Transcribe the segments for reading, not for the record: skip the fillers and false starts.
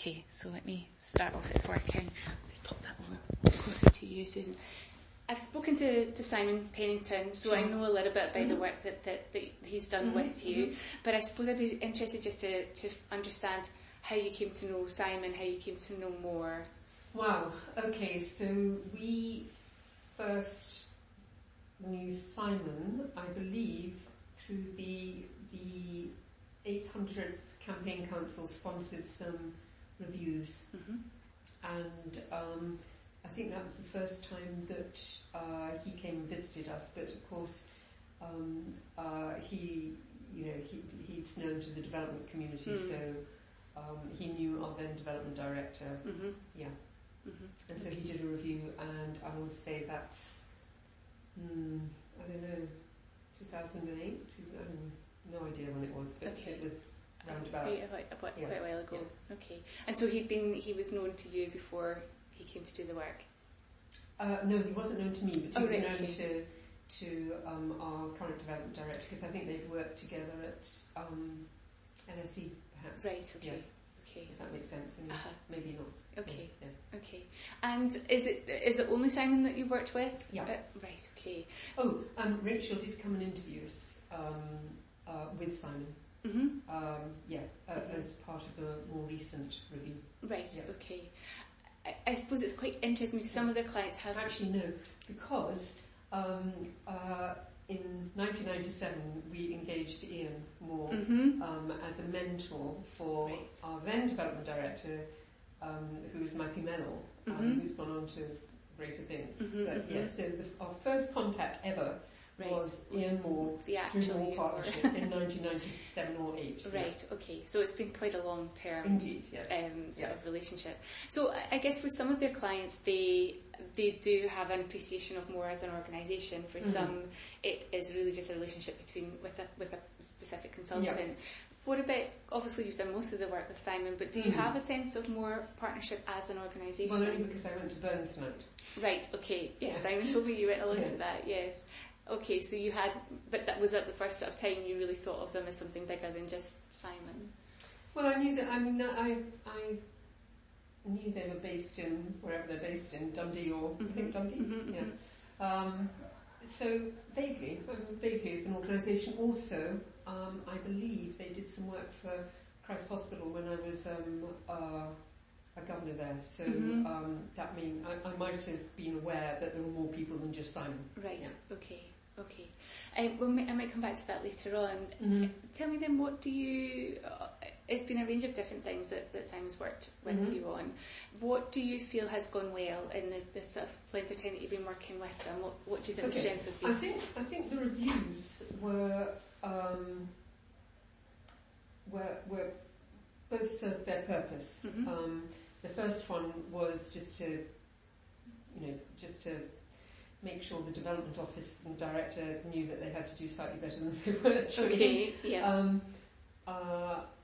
Okay, so let me start off this working. Just pop that over closer to you, Susan. I've spoken to Simon Pennington, so I know a little bit about the work that he's done with you, but I suppose I'd be interested just to understand how you came to know Simon, how you came to know more. Wow, okay, so we first knew Simon, I believe, through the 800th Campaign Council sponsored some reviews, and I think that was the first time that he came and visited us. But of course, he's known to the development community, so he knew our then development director. And so he did a review, and I want to say that's I don't know, 2008. No idea when it was, but it was roundabout. Quite a while ago. Yeah. Okay, and so he was known to you before he came to do the work? No, he wasn't known to me, but he was known to our current development director, because I think they'd worked together at NSE, perhaps. Right. Okay. Yeah. Okay. Does that make sense? And maybe not. Okay. Yeah. Okay. And is it only Simon that you worked with? Yeah. Right. Okay. Oh, Rachel did come and interview us with Simon. As part of a more recent review. Right. Yeah. Okay. I suppose it's quite interesting because some of their clients have... Actually, no, because in 1997 we engaged Ian Moore as a mentor for our then development director, who is Matthew Mennell, who's gone on to greater things. So our first contact ever was Ian Moore, the actual Ian Moore, in 1997 or 8. Right, okay. So it's been quite a long term indeed, yes. Sort of relationship. So I guess for some of their clients, they do have an appreciation of Moore as an organisation. For some, it is really just a relationship with a specific consultant. Yeah. What about, obviously you've done most of the work with Simon, but do you have a sense of more partnership as an organisation? Well, only because I went to Burns tonight. Right, okay. Yes, Simon told me you went along to that, yes. Okay, so you had, but that was at the first sort of time you really thought of them as something bigger than just Simon? Well, I knew that, I knew they were based in, wherever they're based in, Dundee or, I think Dundee? So vaguely as an organisation. Also, I believe they did some work for Christ Hospital when I was a governor there. So that means I might have been aware that there were more people than just Simon. Right, yeah. Okay. Well, I might come back to that later on. Tell me then, what do you... it's been a range of different things that Simon's worked with you on. What do you feel has gone well in the sort of length of time that you've been working with them? What do you think the strengths have been? I think the reviews were both served their purpose. The first one was just to make sure the development office and director knew that they had to do slightly better than they were doing. Okay, yeah.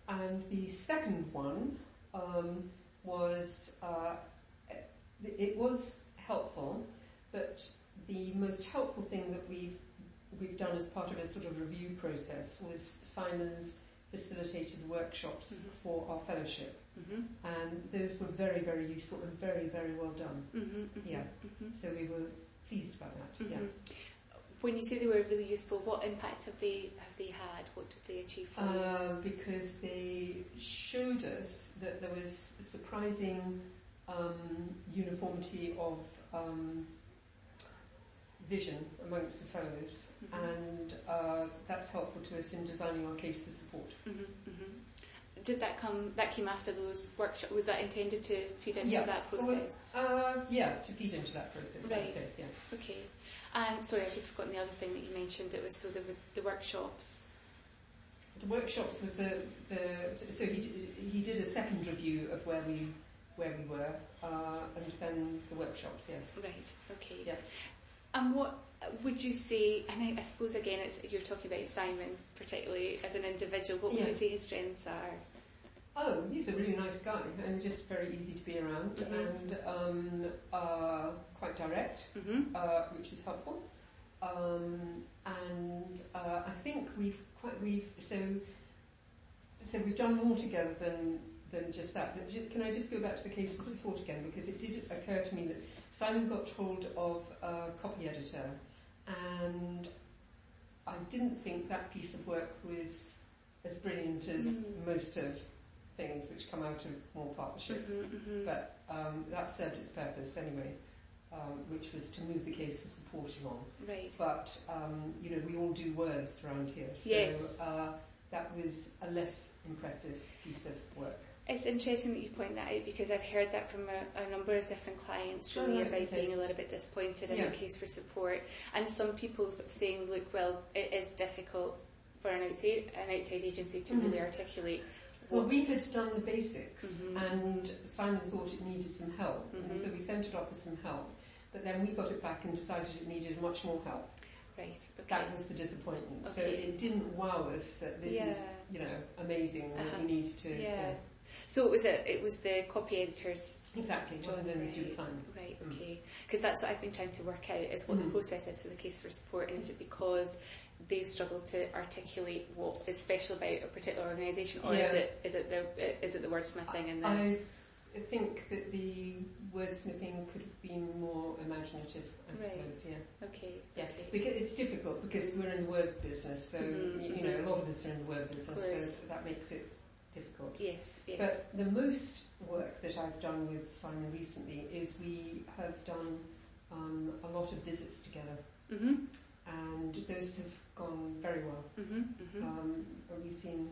And the second one was it was helpful, but the most helpful thing that we've done as part of a sort of review process was Simon's facilitated workshops for our fellowship. And those were very, very useful and very, very well done. So we were pleased by that. When you say they were really useful, what impact have they had? What did they achieve for you? Because they showed us that there was surprising uniformity of vision amongst the fellows, and that's helpful to us in designing our case for support. Did that came after those workshops? Was that intended to feed into that process? To feed into that process. Right. That's it, yeah. Okay. And sorry, I've just forgotten the other thing that you mentioned. It was so there was the workshops. The workshops was so he did a second review of where we were, and then the workshops. Yes. Right. Okay. Yeah. And what would you say, and I suppose again you're talking about Simon particularly as an individual, what would you say his strengths are? Oh, he's a really nice guy and just very easy to be around and quite direct, which is helpful. And I think we've done more together than just that. But can I just go back to the case for support again? Because it did occur to me that Simon got hold of a copy editor, and I didn't think that piece of work was as brilliant as most of things which come out of more partnership. But that served its purpose anyway, which was to move the case for supporting on. Right. But, we all do words around here, so yes. That was a less impressive piece of work. It's interesting that you point that out, because I've heard that from a number of different clients really about being a little bit disappointed in the case for support, and some people sort of saying, look, well, it is difficult for an outside agency to really articulate. Well, we had done the basics, and Simon thought it needed some help, and so we sent it off with some help, but then we got it back and decided it needed much more help. Right, okay. That was the disappointment. Okay. So it didn't wow us that this is, amazing, and we need to... So it was the copy editor's... Exactly, it wasn't anything to do with Simon. Right, okay. Because that's what I've been trying to work out, is what the process is for the case for support, and is it because they've struggled to articulate what is special about a particular organisation, or is it the wordsmithing and the... I think that the wordsmithing could have been more imaginative, I suppose, Okay. Because it's difficult, because we're in the word business, so, a lot of us are in the word business, so that makes it difficult. Yes. But the most work that I've done with Simon recently is we have done a lot of visits together, and those have gone very well. We've seen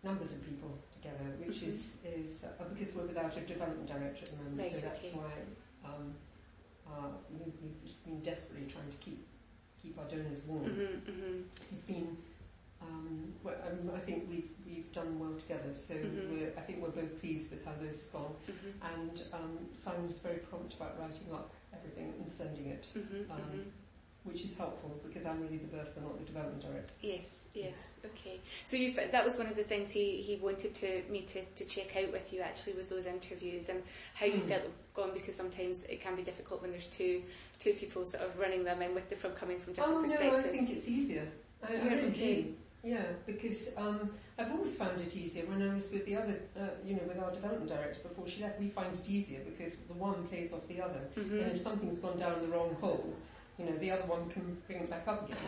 numbers of people together, which is because we're without a development director at the moment, so that's why we've just been desperately trying to keep our donors warm. It's been I think we've done well together, so I think we're both pleased with how those have gone, and Simon's very prompt about writing up everything and sending it, which is helpful, because I'm really the person, not the development director. Yes, okay. So that was one of the things he wanted me to check out with you, actually, was those interviews and how you felt they've gone, because sometimes it can be difficult when there's two people sort of running them, and with coming from different perspectives. I think it's easier. I really do. Yeah, because I've always found it easier when I was with the other, with our development director before she left. We find it easier because the one plays off the other, and if something's gone down the wrong hole, the other one can bring it back up again.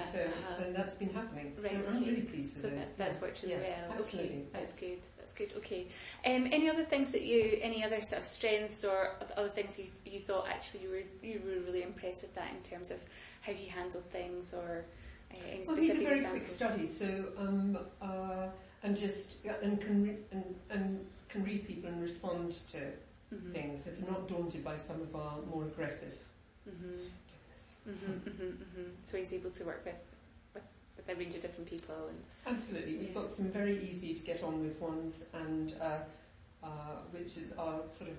And that's been happening. Right, so I'm really pleased with this. That's worked really well. Absolutely. Okay, that's good. Okay. Any other things any other sort of strengths or other things you thought actually you were really impressed with that in terms of how he handled things, or any specific he's a very examples? quick study, so and can read people and respond to things. It's not daunted by some of our more aggressive. So he's able to work with a range of different people. Absolutely, we've got some very easy to get on with ones, and which is our sort of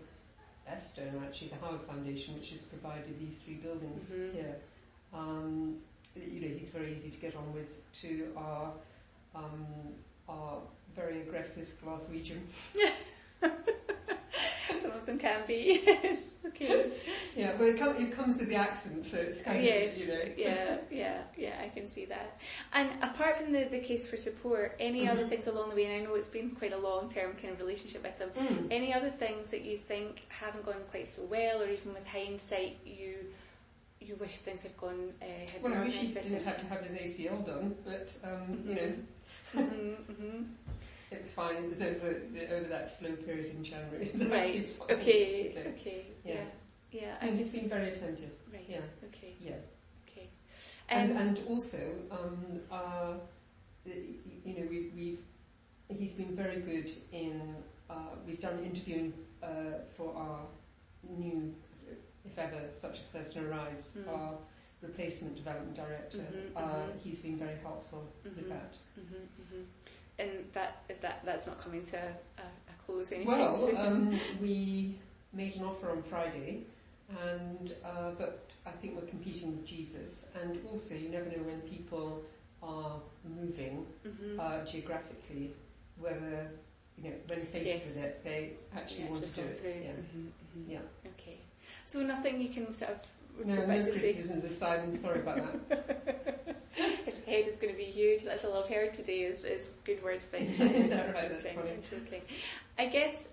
best donor, actually, the Howard Foundation, which has provided these 3 buildings here. He's very easy to get on with. To our very aggressive Glaswegian. Some of them can be, yes. Okay. Yeah, well, it comes with the accent, so it's kind of, Yeah, I can see that. And apart from the case for support, any other things along the way, and I know it's been quite a long-term kind of relationship with them, any other things that you think haven't gone quite so well, or even with hindsight, you wish things had gone well, I wish he didn't have to have his ACL done, but, it's fine. It was over that slow period in January. Right. Okay. Yeah. And he's been very attentive. Right. Yeah. Okay. Yeah. Okay. And also, he's been very good in. We've done interviewing for our new, if ever such a person arrives, our replacement development director. He's been very helpful with that. And that's not coming to a close anytime soon? Well, we made an offer on Friday, and but I think we're competing with Jesus, and also you never know when people are moving geographically, whether when faced with it, they actually want to do it. Yeah. Okay. So nothing you can sort of no criticisms of Simon. Sorry about that. His head is going to be huge. That's all I've heard today is good words about Simon. Is that right? That's funny. I'm joking. I guess